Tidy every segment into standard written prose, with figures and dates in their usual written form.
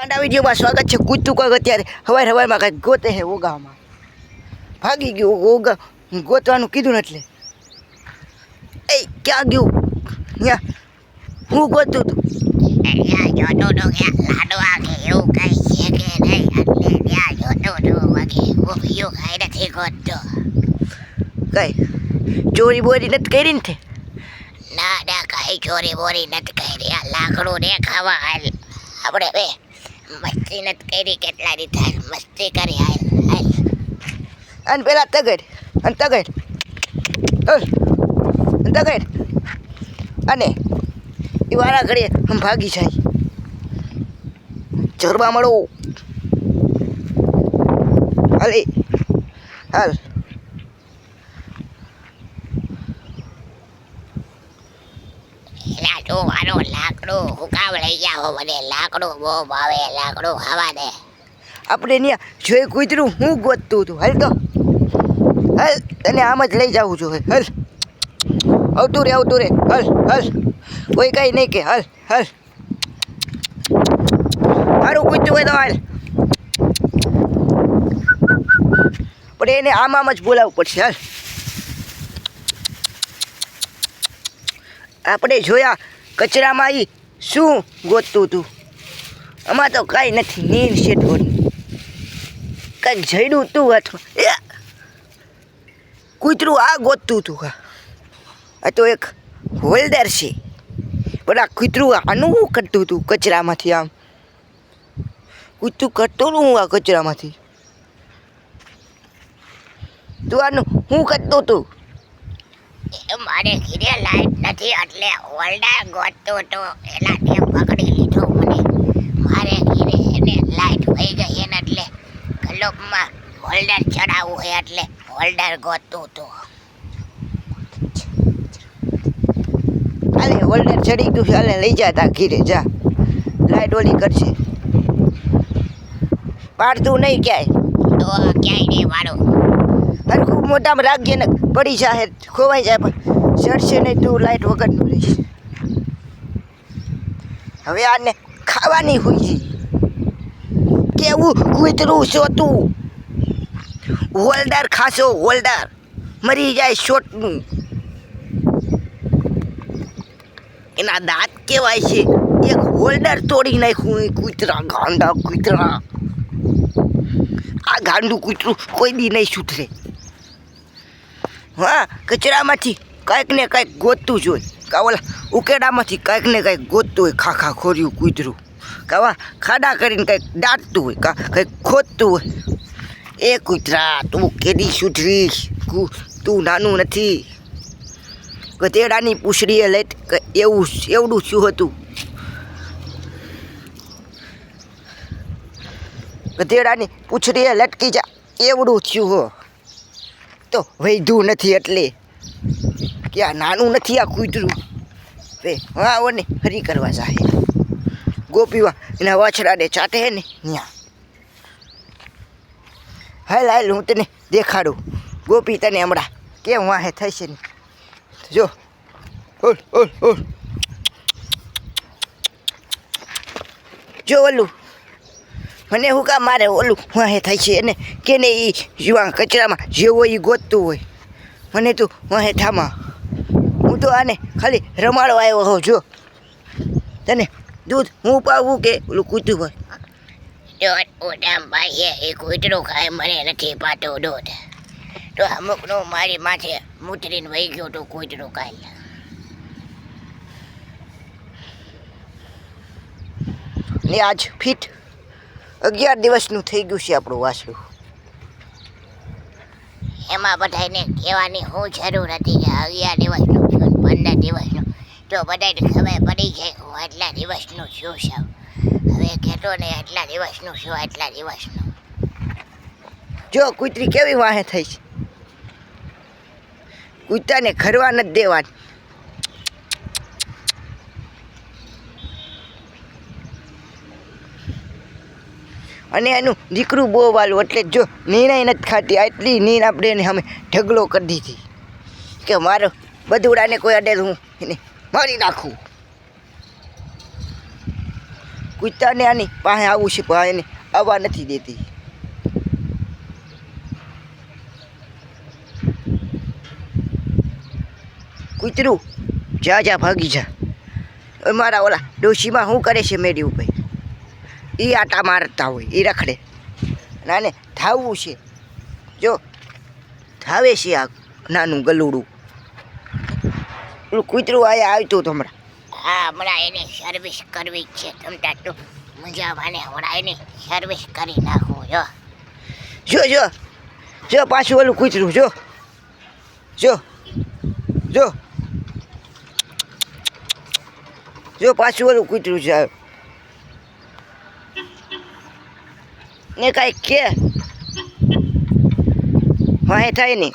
ગાંડા વિડીયોમાં સ્વાગત છે. કૂદતું કોઈક અત્યારે હવારમાં કાંઈક ગોતે છે ઓગામાં ભાગી ગયું. ઓગા ગોતવાનું કીધું ને એટલે એ ક્યાં ગયું? ત્યાં હું ગોતું હતું કઈ ચોરી બોરી નથી કરી ને? ના ના કઈ ચોરી બોરી નથી કરી. આ લાકડું ને ખાવા હાલ આપણે બે મસ્તી નથી કરી. કેટલા દી થાય મસ્તી કરી હાલ હાલ. અને પેલા તગડ અને એ વાળા ઘડીએ આમ ભાગી જાય. જરબા મળો હાલે હાલ. લાકડું હુકાવ લઈ જાઓ. મને લાકડું બહુ ભાવે. લાકડું ખાવા દે. આપણે ત્યાં જોઈ કૂતરું હું ગોતતું હતું. હાલ તો હાલ, તને આમ જ લઈ જાઉં છું. હાલ આવતું રે હાલ હાલ. કોઈ કઈ નહીં કે હાલ હાલ. મારું કૂતરું હોય તો હાલ. પણ એને આમ જ બોલાવવું પડશે. હાલ આપણે જોયા કચરામાં એ શું ગોતતું હતું. આમાં તો કાંઈ નથી. નીર શેઠોડી કંઈક જડ્યું તું હાથમાં. કૂતરું આ ગોતતું હતું. આ તો એક હોલ્ડર છે. પણ આ કૂતરું આનું શું કરતું હતું કચરામાંથી? આમ કૂતરું કરતું હું આ કચરામાંથી. તું આનું શું કરતું હતું? મારે ઘીરે લાઈટ નથી એટલે હોલ્ડર ગોતતો હતો. એના તે પકડી લીધો મને. મારે ઘીરે એને લાઈટ વહી ગઈ એને એટલે ગલોબમાં હોલ્ડર ચડાવવું હોય એટલે હોલ્ડર ગોતતો હતો. હાલે હોલ્ડર ચડી ગયું છે. હાલે લઈ જા તા ઘીરે જા. લાઈટ ઓલી કરશે. પાડતું નહીં ક્યાંય તો ક્યાંય નહીં મારું. હરખું મોટામાં રાખજે ને પડી જાય ખોવાઈ જાય. પણ ચડશે નહીં તું લાઈટ વગરનું રહીશ. હવે આને ખાવાની હોય છે. કેવું કૂતરું છો તું? હોલ્ડર ખાશો હોલ્ડર મરી જાય શોટનું. એના દાંત કેવાય છે. એક હોલ્ડર તોડી નાખ્યું એ કૂતરા. ગાંડા કૂતરા. આ ગાંડું કૂતરું કોઈ દી નહીં સુધરે. હા કચરામાંથી કાંઈક ને કાંઈક ગોતતું જ હોય. કાવલા ઉકેડામાંથી કાંઈક ને કાંઈક ગોતતું હોય. ખાખા ખોર્યું કૂતરું. કાવા ખાડા કરીને કંઈક દાટતું હોય. કંઈક ખોદતું હોય. એ કૂતરા તું કેદી સુધરીશ? તું નાનું નથી. ગધેડાની પૂંછડીએ લઈ એવડું શું હતું? ગધેડાની પૂંછડીએ લટકી જા એવડું થયું હો. તો વૈધું નથી એટલે કે આ નાનું નથી આ કૂતરું. રે હા ઓને હરી કરવા જાય. ગોપીવા એના વાછડાને ચાટે હે ને ત્યાં. હાલ હાલ હું તને દેખાડું. ગોપી તને હમણાં કેમ વાહે થશે ને જો. ઓલ ઓલ ઓલ જો ઓલું મને હું કામ મારે ઓલું વાહે થાય છે એને કે ને એ જીવા કચરામાં જેવો એ ગોતતું હોય. મને તું વાહે થામા. હું તો આને ખાલી રમાડવા આવ્યો હોઉં. જો તને દૂધ હું પાવું કે ઓલું કૂતરું હોય? દૂધ ઉડામ ભાઈએ એ કૂતરું ખાય. મને નથી પાતું દૂધ. તો અમુકનું મારી માથે મૂતરીને વહી ગયો તો કૂતરું ખાય. ને આજ ફીટ 11 દિવસનું થઈ ગયું છે આપણું વાસળું. એમાં બધાને કહેવાની હું જરૂર હતી કે 11 દિવસનું છું 15 દિવસનું. તો બધાને ખબર પડી જાય હું આટલા દિવસનું છું સાવ. હવે કહેતો ને આટલા દિવસનું છું આટલા દિવસનું. જો કૂતરી કેવી વાહે થઈ છે. કૂતરાને ખરવા નથી દેવાની. અને એનું દીકરું બહુ વાલું એટલે જો નીણાઈ નથી ખાતી. આટલી નીણ આપણે એને અમે ઢગલો કરી દીધી કે મારો બધુડાને કોઈ અડે હું એને મારી નાખું. કૂતરાને આની પાસે આવું છે પણ એને આવવા નથી દેતી. કૂતરું જા જા ભાગી જા. મારા ઓલા ડોશીમાં શું કરે છે મેરી ઉપર? એ આટા મારતા હોય, એ રખડે. નાને ધાવવું છે, જો ધાવે છે આ નાનું ગલુડું. પેલું કૂતરું આયા આવતું હતું હમણાં. હા, હમણાં એની સર્વિસ કરવી જ છે. તમતા તો મજા મને હમણાં એની સર્વિસ કરી નાખું. જો જો જો પાછું ઓલું કૂતરું જો જો જો જો પાછું ઓલું કૂતરું છે. ને કાંઈ કે વાહે થાય નહીં.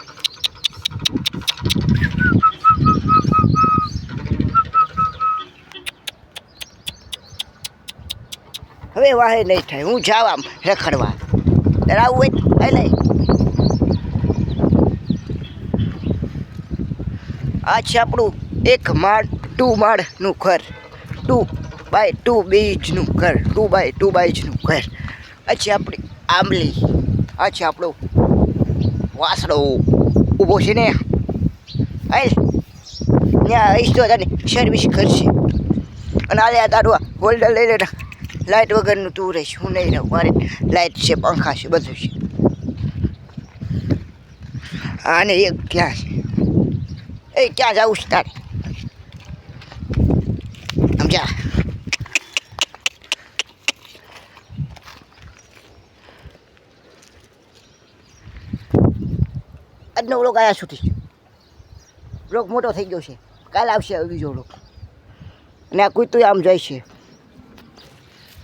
હવે વાહે નહીં થાય. હું જાવ આમ રખડવા. તારે આવું હોય લઈ. આ છે આપણું 1 માળ 2 માળનું ઘર, 2 બાય 2 બીજનું ઘર, 2 બાય 2 બાયનું ઘર. આ છે આપણી આંબલી. આ છે આપણો વાસડો ઊભો છે ને. હાલ ત્યાં આવીશ તો તને સર્વિસ કરશે. અને આલે આ તારું આ હોલ્ડર લઈ લેતા. લાઇટ વગરનું તું રહીશ, હું નહીં રહું. મારે લાઇટ છે, પંખા છે, બધું છે. આને એક ક્યાં છે? એ ક્યાં જવું છે તારે? સમજા. આજનો વ્લોગ આયા સુધી. વ્લોગ મોટો થઈ ગયો છે. કાલે આવશે બીજો વ્લોગ. અને આ કૂતરું આમ જાય છે.